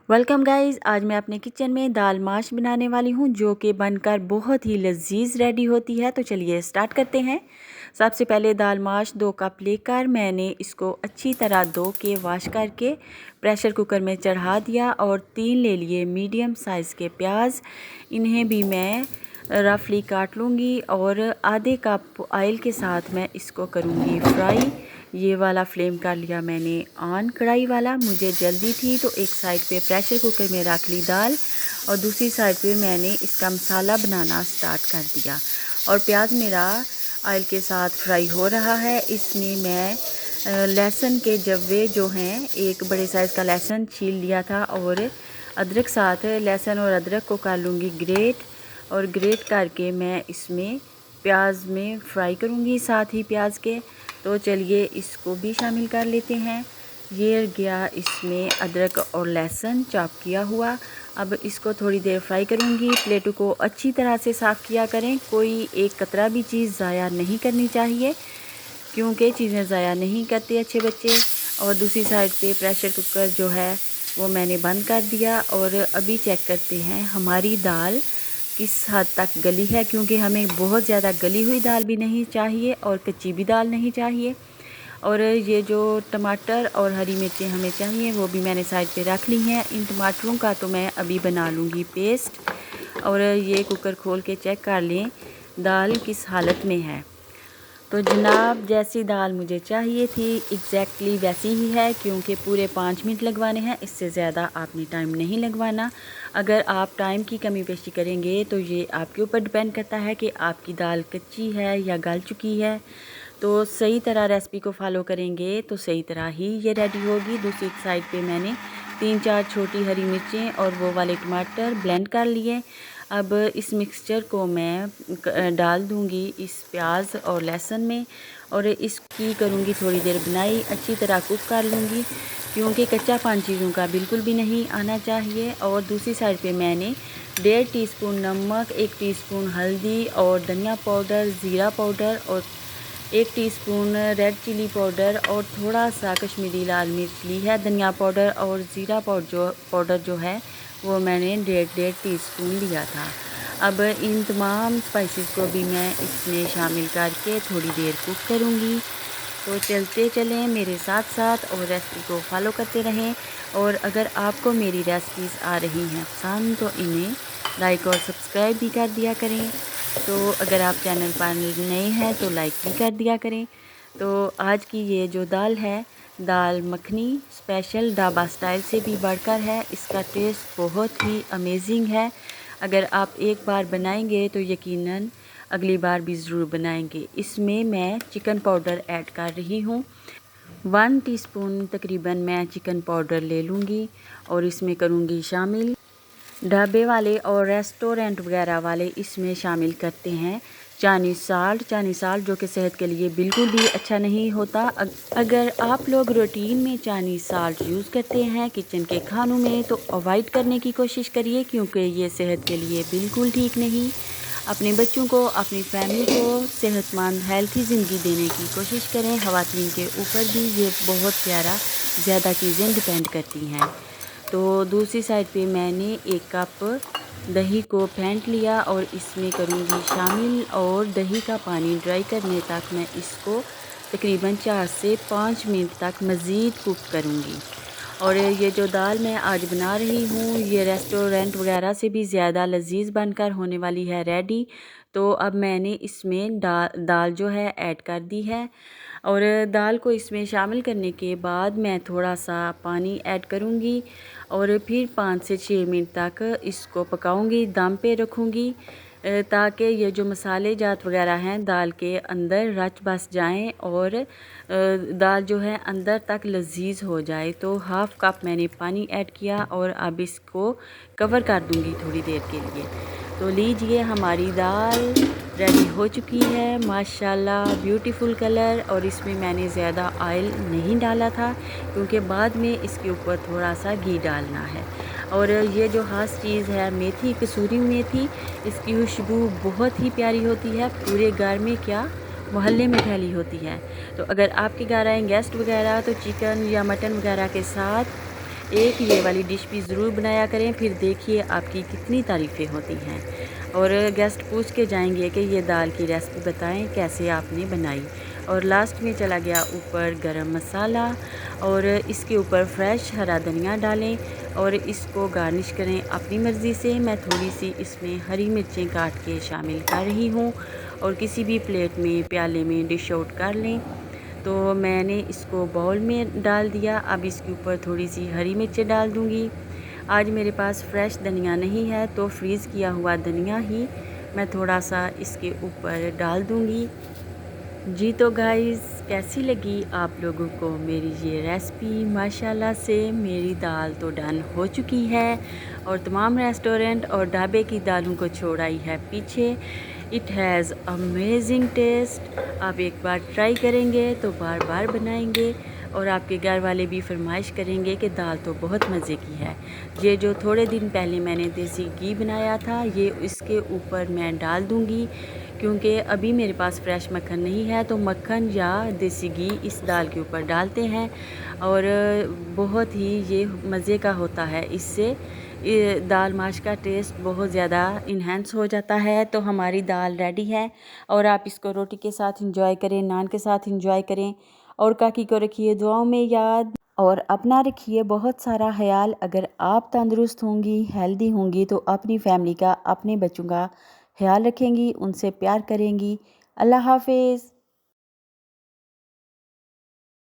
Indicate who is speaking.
Speaker 1: Welcome guys, आज मैं अपने किचन में दाल माश बनाने वाली हूँ जो कि बनकर बहुत ही लजीज रेडी होती है। तो चलिए स्टार्ट करते हैं। सबसे पहले दाल माश 2 कप लेकर मैंने इसको अच्छी तरह धो के वॉश करके प्रेशर कुकर में चढ़ा दिया और 3 ले लिए मीडियम साइज़ के प्याज। इन्हें भी मैं रफली काट लूँगी और आधे कप ऑयल के साथ मैं इसको करूँगी फ्राई। ये वाला फ्लेम कर लिया मैंने ऑन कढ़ाई वाला। मुझे जल्दी थी तो एक साइड पे प्रेशर कुकर में रख ली दाल और दूसरी साइड पे मैंने इसका मसाला बनाना स्टार्ट कर दिया। और प्याज मेरा ऑयल के साथ फ्राई हो रहा है। इसमें मैं लहसुन के जव्वे जो हैं, एक बड़े साइज़ का लहसुन छील लिया था और अदरक साथ लहसुन और अदरक को कर लूँगी ग्रेट। और ग्रेट करके मैं इसमें प्याज में फ्राई करूँगी साथ ही प्याज के। तो चलिए इसको भी शामिल कर लेते हैं। ये गया इसमें अदरक और लहसुन चॉप किया हुआ। अब इसको थोड़ी देर फ्राई करूँगी। प्लेटों को अच्छी तरह से साफ़ किया करें, कोई एक कतरा भी चीज़ ज़ाया नहीं करनी चाहिए क्योंकि चीज़ें ज़ाया नहीं करते अच्छे बच्चे। और दूसरी साइड पे प्रेशर कुकर जो है वो मैंने बंद कर दिया और अभी चेक करते हैं हमारी दाल किस हद तक गली है, क्योंकि हमें बहुत ज़्यादा गली हुई दाल भी नहीं चाहिए और कच्ची भी दाल नहीं चाहिए। और ये जो टमाटर और हरी मिर्चें हमें चाहिए वो भी मैंने साइड पे रख ली हैं। इन टमाटरों का तो मैं अभी बना लूँगी पेस्ट। और ये कुकर खोल के चेक कर लें दाल किस हालत में है। तो जनाब, जैसी दाल मुझे चाहिए थी एग्जैक्टली वैसी ही है, क्योंकि पूरे 5 मिनट लगवाने हैं, इससे ज़्यादा आपने टाइम नहीं लगवाना। अगर आप टाइम की कमी पेशी करेंगे तो ये आपके ऊपर डिपेंड करता है कि आपकी दाल कच्ची है या गल चुकी है। तो सही तरह रेसिपी को फॉलो करेंगे तो सही तरह ही ये रेडी होगी। दूसरी साइड पे मैंने 3-4 छोटी हरी मिर्चें और वो वाले टमाटर ब्लेंड कर लिए। अब इस मिक्सचर को मैं डाल दूंगी इस प्याज और लहसुन में और इसकी करूंगी थोड़ी देर बनाई, अच्छी तरह कुक कर लूँगी क्योंकि कच्चापन चीज़ों का बिल्कुल भी नहीं आना चाहिए। और दूसरी साइड पे मैंने 1.5 टीस्पून नमक, 1 टीस्पून हल्दी और धनिया पाउडर, ज़ीरा पाउडर और 1 टीस्पून रेड चिली पाउडर और थोड़ा सा कश्मीरी लाल मिर्च ली है। धनिया पाउडर और ज़ीरा पाउडर जो है वो मैंने 1.5 टीस्पून लिया था। अब इन तमाम स्पाइसेस को भी मैं इसमें शामिल करके थोड़ी देर कुक करूँगी। तो चलते चलें मेरे साथ साथ और रेसिपी को फॉलो करते रहें। और अगर आपको मेरी रेसिपीज़ आ रही हैं पसंद तो इन्हें लाइक और सब्सक्राइब भी कर दिया करें। तो अगर आप चैनल पर नए हैं तो लाइक भी कर दिया करें। तो आज की ये जो दाल है, दाल मखनी स्पेशल ढाबा स्टाइल से भी बढ़कर है। इसका टेस्ट बहुत ही अमेजिंग है। अगर आप एक बार बनाएंगे तो यकीनन अगली बार भी ज़रूर बनाएंगे। इसमें मैं चिकन पाउडर ऐड कर रही हूँ। 1 टीस्पून तकरीबन मैं चिकन पाउडर ले लूँगी और इसमें करूँगी शामिल। ढाबे वाले और रेस्टोरेंट वगैरह वाले इसमें शामिल करते हैं चाइनीज़ साल्ट जो कि सेहत के लिए बिल्कुल भी अच्छा नहीं होता। अगर आप लोग रूटीन में चाइनीज़ साल्ट यूज़ करते हैं किचन के खानों में तो अवॉइड करने की कोशिश करिए, क्योंकि ये सेहत के लिए बिल्कुल ठीक नहीं। अपने बच्चों को, अपनी फैमिली को सेहतमंद हेल्थी ज़िंदगी देने की कोशिश करें। ख़वातीन के ऊपर भी ये बहुत प्यारा ज़्यादा चीज़ें डिपेंड करती हैं। तो दूसरी साइड पे मैंने 1 कप दही को फेंट लिया और इसमें करूँगी शामिल और दही का पानी ड्राई करने तक मैं इसको तकरीबन 4 से 5 मिनट तक मज़ीद कुक करूँगी। और ये जो दाल मैं आज बना रही हूँ ये रेस्टोरेंट वगैरह से भी ज़्यादा लजीज बनकर होने वाली है रेडी। तो अब मैंने इसमें दाल जो है ऐड कर दी है और दाल को इसमें शामिल करने के बाद मैं थोड़ा सा पानी ऐड करूँगी और फिर 5 से 6 मिनट तक इसको पकाऊँगी, दम पे रखूँगी ताकि ये जो मसाले जात वगैरह हैं दाल के अंदर रच बस जाएं और दाल जो है अंदर तक लजीज हो जाए। तो हाफ़ कप मैंने पानी ऐड किया और अब इसको कवर कर दूँगी थोड़ी देर के लिए। तो लीजिए हमारी दाल रेडी हो चुकी है माशाल्लाह, ब्यूटीफुल कलर। और इसमें मैंने ज़्यादा ऑयल नहीं डाला था क्योंकि बाद में इसके ऊपर थोड़ा सा घी डालना है। और ये जो ख़ास चीज़ है मेथी, कसूरी मेथी, इसकी खुशबू बहुत ही प्यारी होती है, पूरे घर में क्या मोहल्ले में फैली होती है। तो अगर आपके घर आए गेस्ट वगैरह तो चिकन या मटन वगैरह के साथ एक ये वाली डिश भी ज़रूर बनाया करें, फिर देखिए आपकी कितनी तारीफ़ें होती हैं। और गेस्ट पूछ के जाएंगे कि ये दाल की रेसिपी बताएं कैसे आपने बनाई। और लास्ट में चला गया ऊपर गरम मसाला, और इसके ऊपर फ्रेश हरा धनिया डालें और इसको गार्निश करें अपनी मर्ज़ी से। मैं थोड़ी सी इसमें हरी मिर्चें काट के शामिल कर रही हूँ, और किसी भी प्लेट में प्याले में डिश आउट कर लें। तो मैंने इसको बाउल में डाल दिया। अब इसके ऊपर थोड़ी सी हरी मिर्चें डाल दूँगी। आज मेरे पास फ्रेश धनिया नहीं है, तो फ्रीज़ किया हुआ धनिया ही मैं थोड़ा सा इसके ऊपर डाल दूँगी। जी तो गाइस, कैसी लगी आप लोगों को मेरी ये रेसिपी? माशाल्लाह से मेरी दाल तो डन हो चुकी है, और तमाम रेस्टोरेंट और ढाबे की दालों को छोड़ आई है पीछे। It has amazing taste. आप एक बार ट्राई करेंगे तो बार बार बनाएंगे, और आपके घर वाले भी फरमाइश करेंगे कि दाल तो बहुत मज़े की है। ये जो थोड़े दिन पहले मैंने देसी घी बनाया था, ये इसके ऊपर मैं डाल दूँगी, क्योंकि अभी मेरे पास फ्रेश मक्खन नहीं है, तो मक्खन या देसी घी इस दाल के ऊपर डालते हैं, और बहुत ही ये मज़े का होता है। इससे ये दाल माश का टेस्ट बहुत ज़्यादा इन्हेंस हो जाता है। तो हमारी दाल रेडी है, और आप इसको रोटी के साथ इंजॉय करें, नान के साथ इंजॉय करें, और काकी को रखिए दुआओं में याद, और अपना रखिए बहुत सारा ख्याल। अगर आप तंदुरुस्त होंगी, हेल्दी होंगी, तो अपनी फैमिली का, अपने बच्चों का ख्याल रखेंगी, उनसे प्यार करेंगी। अल्लाह हाफ़िज़।